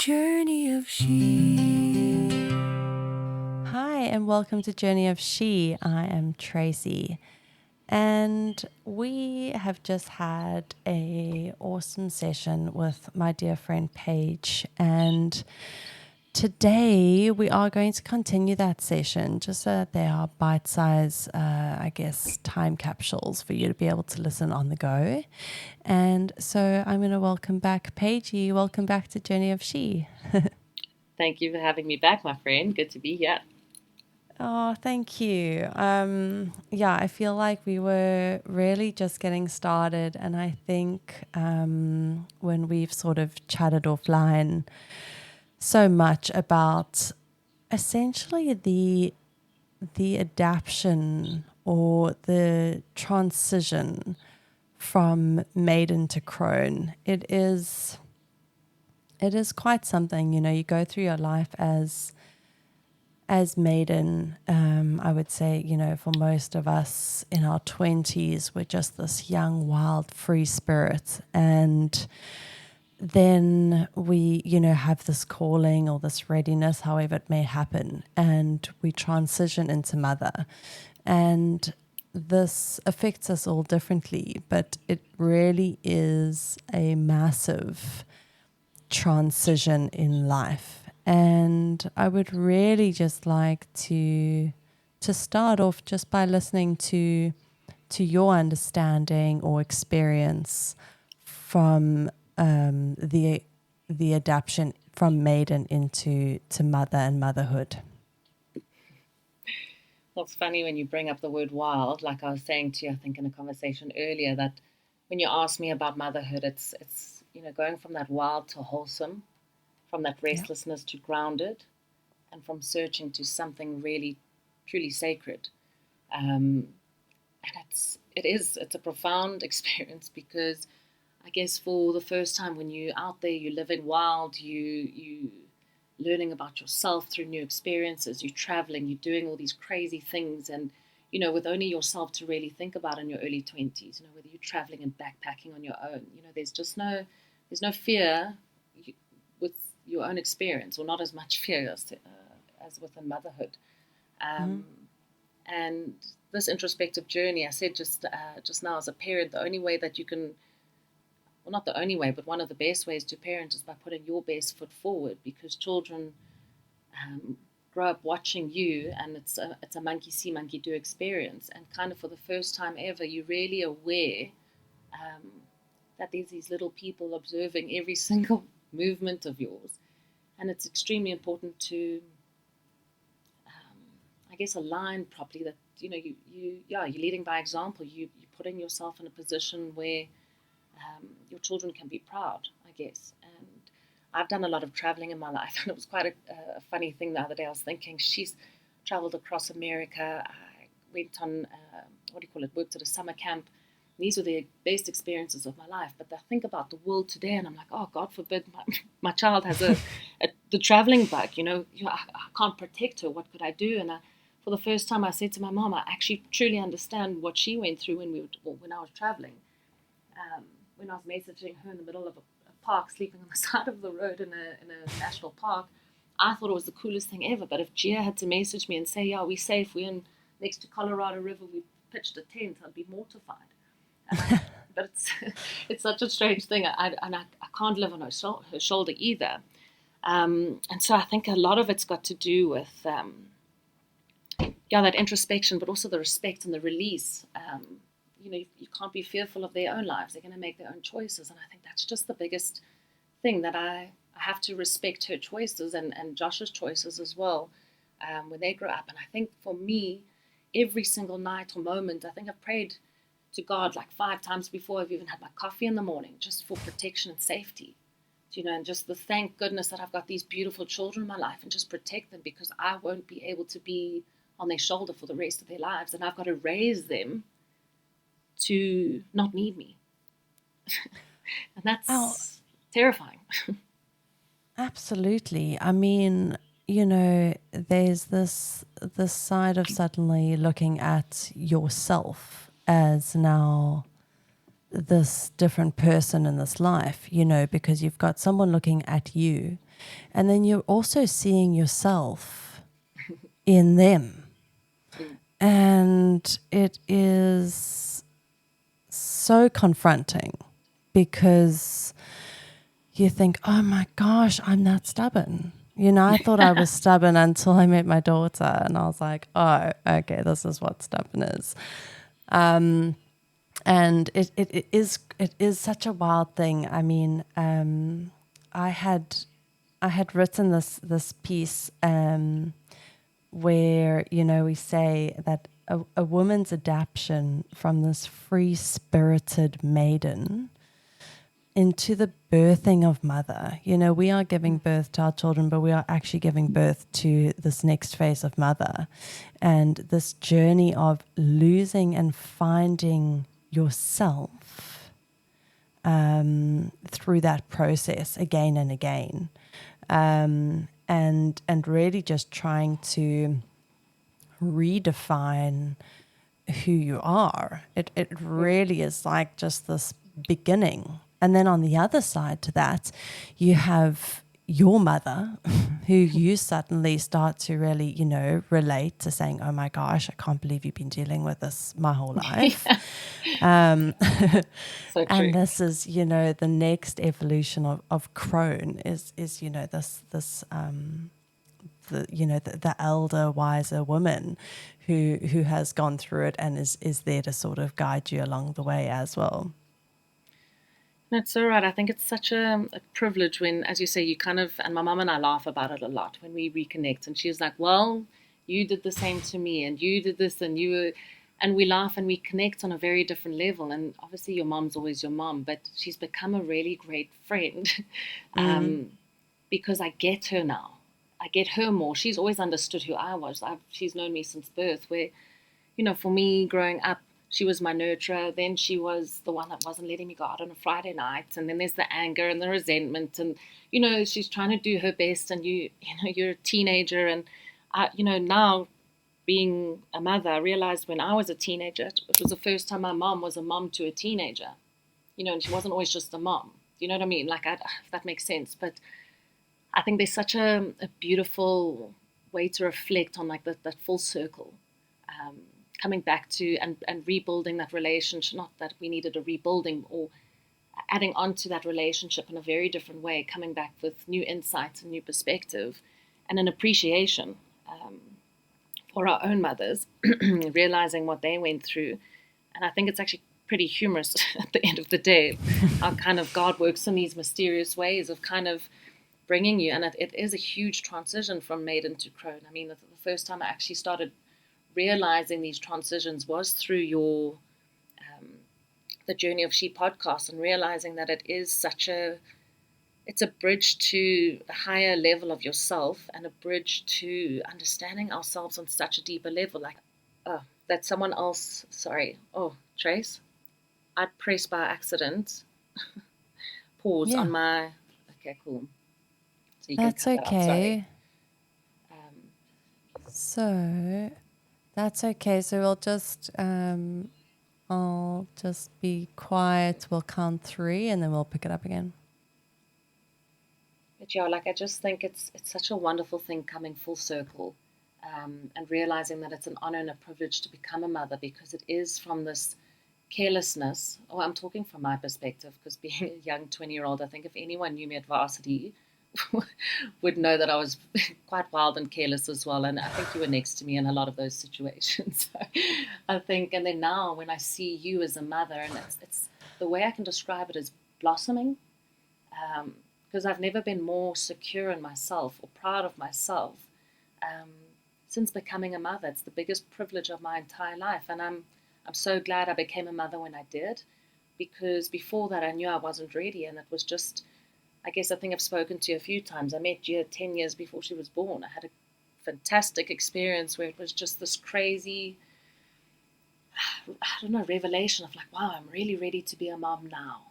Journey of She. Hi, and welcome to Journey of She. I am Tracy, and we have just had a awesome session with my dear friend Paige, and today we are going to continue that session just so that they are bite-sized, time capsules for you to be able to listen on the go. And so I'm going to welcome back Paige. Welcome back to Journey of She. Thank you for having me back, my friend. Good to be here. Oh, thank you. I feel like we were really just getting started, and I think when we've sort of chatted offline so much about essentially the adaptation or the transition from Maiden to Crone, it is quite something. You know, you go through your life as Maiden. I would say, you know, for most of us in our 20s, we're just this young, wild, free spirit. And then we, you know, have this calling or this readiness, however it may happen, and we transition into mother. And this affects us all differently, but it really is a massive transition in life. And I would really just like to start off just by listening to your understanding or experience from the adaptation from Maiden into mother and motherhood. Well, it's funny when you bring up the word wild, like I was saying to you, I think in a conversation earlier, that when you ask me about motherhood, it's you know, going from that wild to wholesome, from that restlessness to grounded, and from searching to something really, truly sacred. And it's a profound experience because I guess for the first time when you're out there, you're living wild, you learning about yourself through new experiences, you're traveling, you're doing all these crazy things, and you know, with only yourself to really think about in your early 20s, you know, whether you're traveling and backpacking on your own, you know, there's no fear with your own experience, or not as much fear as within motherhood. And this introspective journey, I said just now, as a parent, the only way that you can, well, not the only way, but one of the best ways to parent is by putting your best foot forward, because children grow up watching you, and it's a monkey see, monkey do experience. And kind of for the first time ever, you're really aware that there's these little people observing every single movement of yours. And it's extremely important to, I guess, align properly that, you know, you're leading by example. You're putting yourself in a position where your children can be proud, I guess. And I've done a lot of traveling in my life, and it was quite a funny thing the other day. I was thinking, she's traveled across America. I went on, worked at a summer camp. These were the best experiences of my life. But I think about the world today, and I'm like, oh, God forbid my child has the traveling bug. You know, I can't protect her. What could I do? And for the first time, I said to my mom, I actually truly understand what she went through when I was traveling. When I was messaging her in the middle of a park, sleeping on the side of the road in a national park, I thought it was the coolest thing ever. But if Gia had to message me and say, yeah, we're safe, we're next to Colorado River, we pitched a tent, I'd be mortified. But it's such a strange thing. I can't live on her shoulder either. And so I think a lot of it's got to do with, that introspection, but also the respect and the release. You know, you can't be fearful of their own lives. They're going to make their own choices. And I think that's just the biggest thing, that I have to respect her choices and Josh's choices as well when they grow up. And I think for me, every single night or moment, I think I've prayed to God like 5 times before I've even had my coffee in the morning, just for protection and safety. You know, and just the thank goodness that I've got these beautiful children in my life, and just protect them, because I won't be able to be on their shoulder for the rest of their lives. And I've got to raise them to not need me. And that's terrifying. Absolutely. I mean, you know, there's this side of suddenly looking at yourself as now this different person in this life, you know, because you've got someone looking at you, and then you're also seeing yourself in them. And it is so confronting because you think, oh my gosh, I'm that stubborn. You know, I thought I was stubborn until I met my daughter, and I was like, oh, okay, this is what stubborn is. And it is such a wild thing. I mean, I had written this piece where, you know, we say that a woman's adaptation from this free-spirited maiden into the birthing of mother. You know, we are giving birth to our children, but we are actually giving birth to this next phase of mother. And this journey of losing and finding yourself through that process again and again. And really just trying to redefine who you are. It really is like just this beginning. And then on the other side to that, you have your mother who you suddenly start to really, you know, relate to, saying, oh my gosh, I can't believe you've been dealing with this my whole life. So true. And this is, you know, the next evolution of crone is, you know, the elder, wiser woman who has gone through it and is there to sort of guide you along the way as well. That's so right. I think it's such a privilege when, as you say, you kind of, and my mum and I laugh about it a lot when we reconnect. And she's like, well, you did the same to me, and you did this, and you were, and we laugh and we connect on a very different level. And obviously, your mom's always your mom, but she's become a really great friend because I get her now. I get her more. She's always understood who I was. She's known me since birth, where, you know, for me growing up, she was my nurturer. Then she was the one that wasn't letting me go out on a Friday night. And then there's the anger and the resentment. And, you know, she's trying to do her best. And you're a teenager. And, you know, now being a mother, I realized when I was a teenager, it was the first time my mom was a mom to a teenager. You know, and she wasn't always just a mom. You know what I mean? Like, if that makes sense. But I think there's such a beautiful way to reflect on like that full circle. Coming back to and rebuilding that relationship, not that we needed a rebuilding, or adding on to that relationship in a very different way, coming back with new insights and new perspective and an appreciation for our own mothers, realizing what they went through. And I think it's actually pretty humorous at the end of the day, how kind of God works in these mysterious ways of kind of bringing you. And it is a huge transition from maiden to crone. I mean, the first time I actually started realizing these transitions was through your the Journey of She podcast, and realizing that it is it's a bridge to a higher level of yourself and a bridge to understanding ourselves on such a deeper level. Like, that someone else, sorry, Trace, I pressed by accident pause on my, okay, cool. So you That's can cut okay. That out, So that's okay. So we'll just, I'll just be quiet. We'll count 3 and then we'll pick it up again. But yeah, like I just think it's such a wonderful thing coming full circle, and realizing that it's an honor and a privilege to become a mother, because it is from this carelessness. Oh, I'm talking from my perspective, because being a young 20-year-old, I think if anyone knew me at varsity would know that I was quite wild and careless as well. And I think you were next to me in a lot of those situations. So I think, and then now when I see you as a mother, and it's the way I can describe it is blossoming, because I've never been more secure in myself or proud of myself since becoming a mother. It's the biggest privilege of my entire life, and I'm so glad I became a mother when I did, because before that I knew I wasn't ready, and it was just, I guess I think I've spoken to you a few times. I met Gia 10 years before she was born. I had a fantastic experience where it was just this crazy, I don't know, revelation of like, wow, I'm really ready to be a mom now.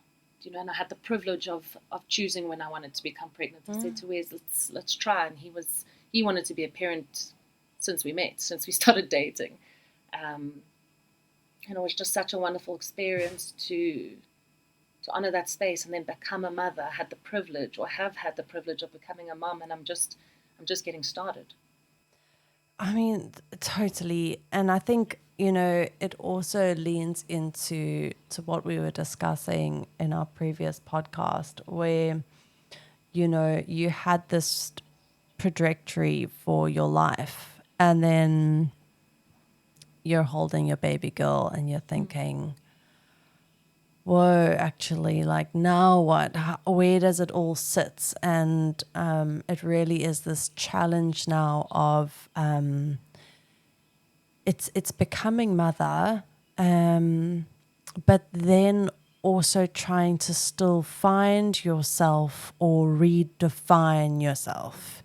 You know, and I had the privilege of choosing when I wanted to become pregnant. I said to Wes, let's try. And he wanted to be a parent since we met, since we started dating. And it was just such a wonderful experience to to honor that space and then become a mother, had the privilege or have had the privilege of becoming a mom, and I'm just getting started. I mean, totally. And I think, it also leans into what we were discussing in our previous podcast, where, you had this trajectory for your life, and then you're holding your baby girl and you're thinking, whoa, actually, like, now what? Where does it all sit? And it really is this challenge now of it's becoming mother, but then also trying to still find yourself or redefine yourself.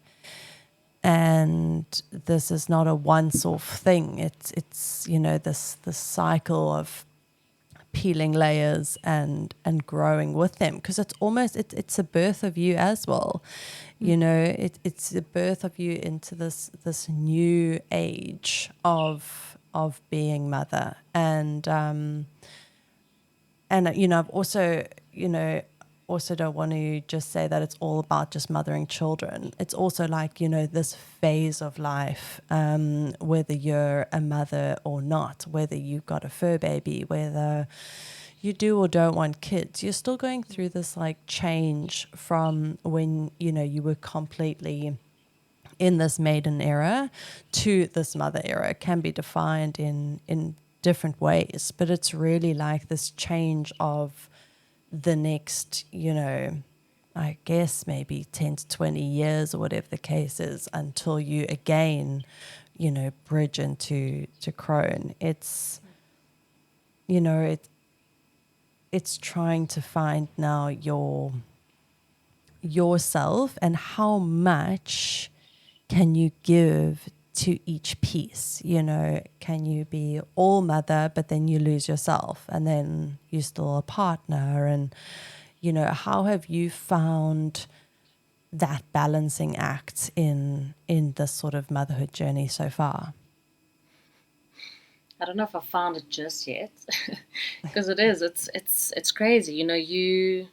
And this is not a once-off thing. It's this cycle of peeling layers and growing with them, because it's almost it's a birth of you as well. It's a birth of you into this new age of being mother. And I've also don't want to just say that it's all about just mothering children. It's also like, this phase of life, whether you're a mother or not, whether you've got a fur baby, whether you do or don't want kids, you're still going through this like change from when, you were completely in this maiden era to this mother era. It can be defined in different ways, but it's really like this change of the next, I guess maybe 10 to 20 years or whatever the case is, until you again, bridge into crone. It's, it's trying to find now yourself and how much can you give to each piece. Can you be all mother, but then you lose yourself, and then you're still a partner? And how have you found that balancing act in this sort of motherhood journey so far? I don't know if I found it just yet, because it's crazy.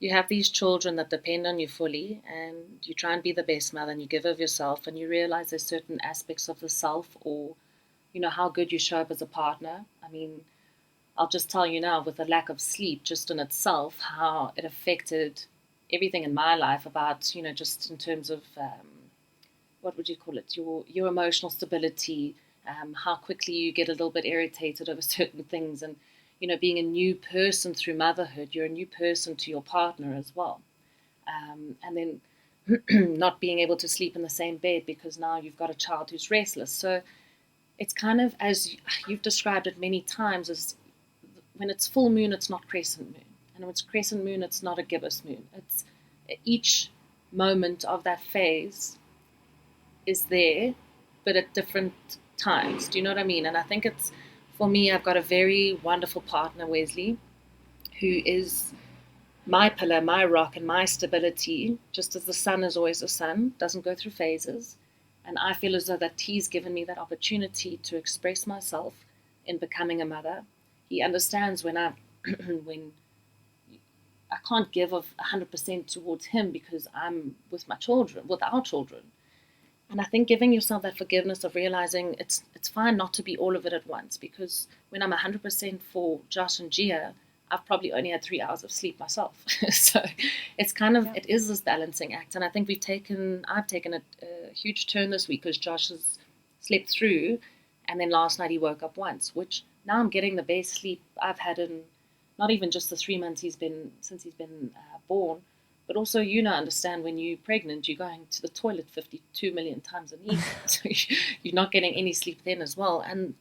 You have these children that depend on you fully, and you try and be the best mother, and you give of yourself, and you realize there's certain aspects of the self, or how good you show up as a partner. I mean, I'll just tell you now, with the lack of sleep just in itself, how it affected everything in my life, about just in terms of what would you call it, your emotional stability, how quickly you get a little bit irritated over certain things, and being a new person through motherhood, you're a new person to your partner as well, and then not being able to sleep in the same bed because now you've got a child who's restless. So it's kind of, as you've described it many times, as when it's full moon, it's not crescent moon, and when it's crescent moon, it's not a gibbous moon. It's each moment of that phase is there, but at different times. Do you know what I mean? And I think it's, for me, I've got a very wonderful partner, Wesley, who is my pillar, my rock, and my stability, just as the sun is always the sun, doesn't go through phases. And I feel as though that he's given me that opportunity to express myself in becoming a mother. He understands when when I can't give of 100% towards him because I'm with my children, with our children. And I think giving yourself that forgiveness of realizing it's fine not to be all of it at once, because when I'm 100% for Josh and Gia, I've probably only had 3 hours of sleep myself. So it's kind of, it is this balancing act. And I think I've taken a huge turn this week, because Josh has slept through, and then last night he woke up once, which now I'm getting the best sleep I've had in not even just the 3 months since he's been born, but also, understand when you're pregnant, you're going to the toilet 52 million times an evening. So you're not getting any sleep then as well. And,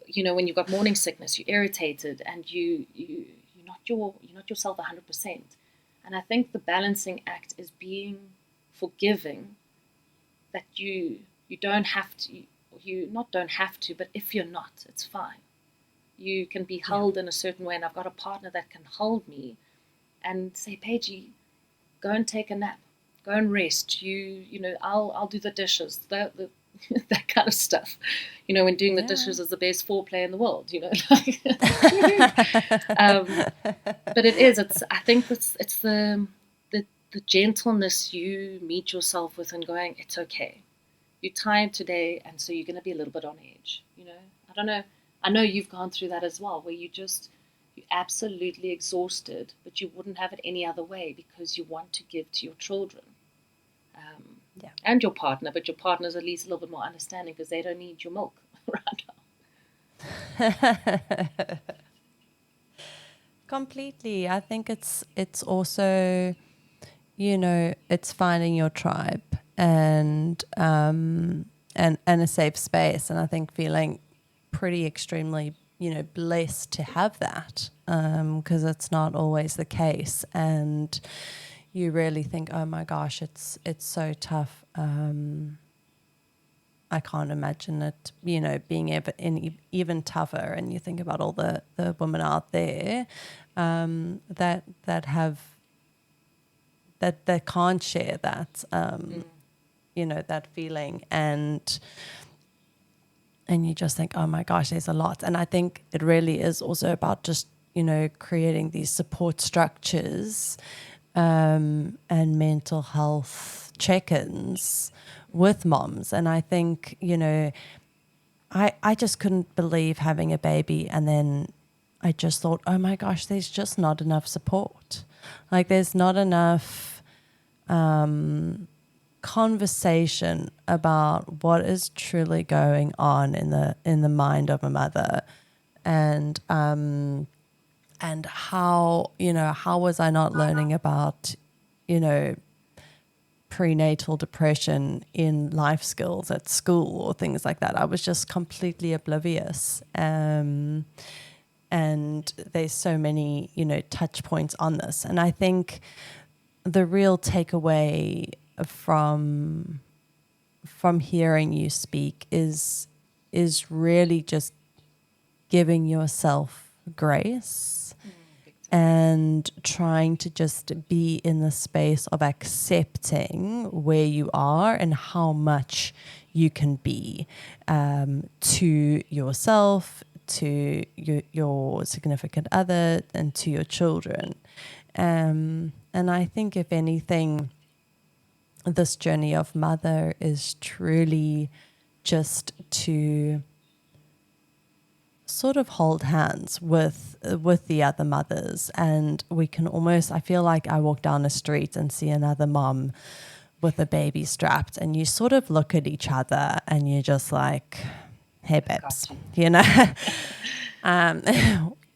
when you've got morning sickness, you're irritated, and you're not yourself 100%. And I think the balancing act is being forgiving, that you don't have to, you not don't have to, but if you're not, it's fine. You can be held in a certain way, and I've got a partner that can hold me and say, Paige, go and take a nap, go and rest. I'll do the dishes. that kind of stuff. When doing the dishes is the best foreplay in the world, but I think it's the gentleness you meet yourself with and going, it's okay. You're tired today, and so you're going to be a little bit on edge. I don't know. I know you've gone through that as well, where you're absolutely exhausted, but you wouldn't have it any other way because you want to give to your children. And your partner, but your partner's at least a little bit more understanding because they don't need your milk right now. Completely. I think it's also, it's finding your tribe and a safe space, and I think feeling pretty extremely blessed to have that, because it's not always the case, and you really think, oh my gosh, it's so tough. I can't imagine it, being even tougher. And you think about all the women out there that can't share that, that feeling, and you just think, oh my gosh, there's a lot. And I think it really is also about just creating these support structures and mental health check-ins with moms. And I think, I just couldn't believe having a baby, and then I just thought, oh my gosh, there's just not enough support. Like, there's not enough conversation about what is truly going on in the mind of a mother, and how was I not learning about prenatal depression in life skills at school or things like that. I was just completely oblivious. And there's so many, touch points on this. And I think the real takeaway from hearing you speak is really just giving yourself grace and trying to just be in the space of accepting where you are and how much you can be, to yourself, to your significant other, and to your children. And I think, if anything, this journey of mother is truly just to sort of hold hands with the other mothers, and we can almost, I feel like I walk down the street and see another mom with a baby strapped, and you sort of look at each other and you're just like, hey babes,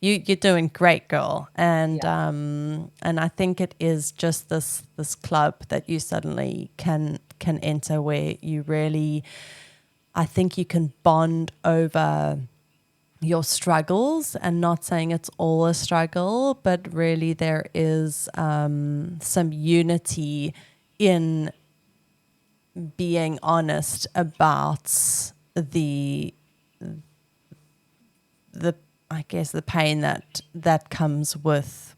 you're doing great, girl. And I think it is just this club that you suddenly can enter, where you really, I think you can bond over your struggles, and not saying it's all a struggle, but really there is some unity in being honest about the I guess the pain that comes with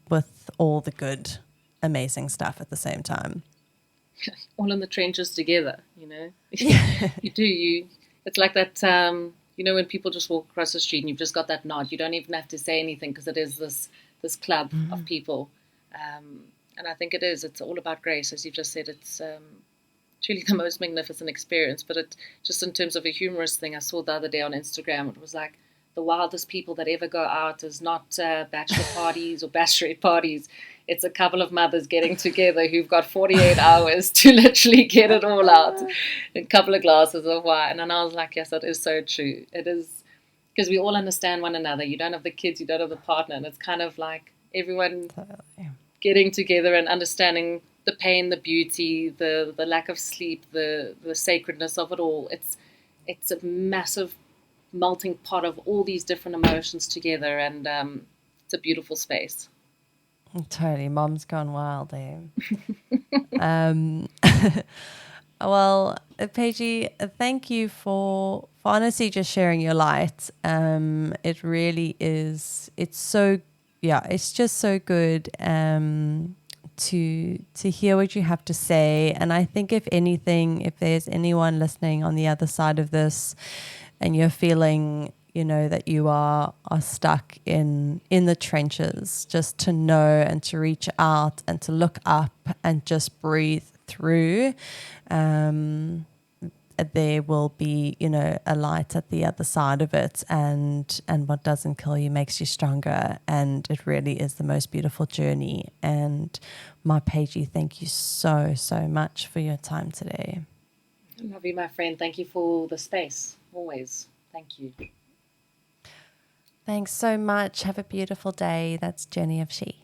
all the good, amazing stuff at the same time. All in the trenches together, You do. It's like that. When people just walk across the street and you've just got that nod, you don't even have to say anything, because it is this club of people. And I think it's all about grace, as you've just said. It's truly the most magnificent experience. But it just, in terms of a humorous thing, I saw the other day on Instagram, it was like, the wildest people that ever go out is not bachelor parties or bachelorette parties. It's a couple of mothers getting together who've got 48 hours to literally get it all out. A couple of glasses of wine. And I was like, yes, that is so true. It is, because we all understand one another. You don't have the kids, you don't have the partner. And it's kind of like everyone getting together and understanding the pain, the beauty, the lack of sleep, the sacredness of it all. It's a massive melting pot of all these different emotions together, and it's a beautiful space. Totally. Mom's gone wild, eh? Well, Paige, thank you for honestly just sharing your light. It really is, it's just so good to hear what you have to say. And I think if anything, if there's anyone listening on the other side of this and you're feeling, you know, that you are stuck in the trenches, just to know and to reach out and to look up and just breathe through, there will be, you know, a light at the other side of it, and what doesn't kill you makes you stronger, and it really is the most beautiful journey. And my Paige, thank you so much for your time today. I love you, my friend. Thank you for the space, always. Thank you. Thanks so much. Have a beautiful day. That's Journey of She.